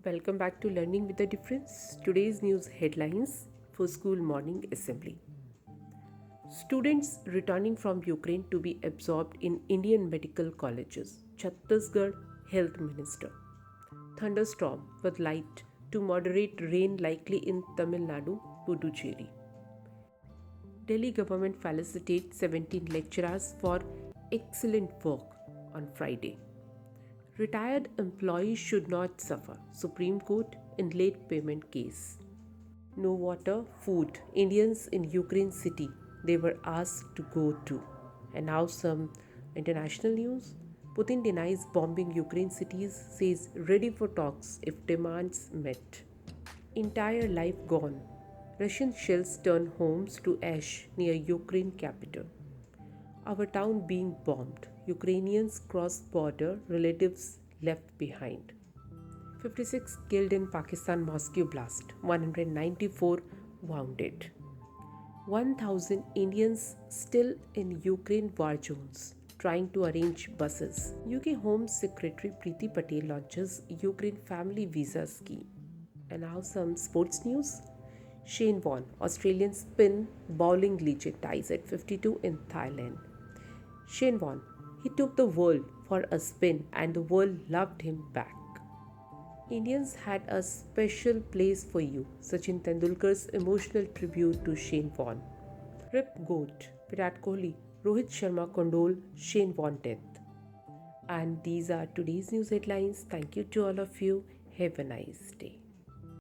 Welcome back to Learning with a Difference. Today's news headlines for school morning assembly. Students returning from Ukraine to be absorbed in Indian medical colleges. Chhattisgarh Health Minister. Thunderstorm with light to moderate rain likely in Tamil Nadu, Puducherry. Delhi government felicitates 17 lecturers for excellent work on Friday. Retired employees should not suffer. Supreme Court in late payment case. No water, food. Indians in Ukraine city they were asked to go to. And now some international news. Putin denies bombing Ukraine cities, says ready for talks if demands met. Entire life gone. Russian shells turn homes to ash near Ukraine capital. Our town being bombed. Ukrainians cross border, relatives left behind. 56 killed in Pakistan mosque blast, 194 wounded. 1,000 Indians still in Ukraine war zones, trying to arrange buses. UK Home Secretary Preeti Patel launches Ukraine family visa scheme. And now some sports news. Shane Warne, Australian spin bowling legend, dies at 52 in Thailand. Shane Warne, he took the world for a spin and the world loved him back. Indians had a special place for you, Sachin Tendulkar's emotional tribute to Shane Warne. Rip Goat, Virat Kohli, Rohit Sharma condole Shane Warne death. And these are today's news headlines. Thank you to all of you. Have a nice day.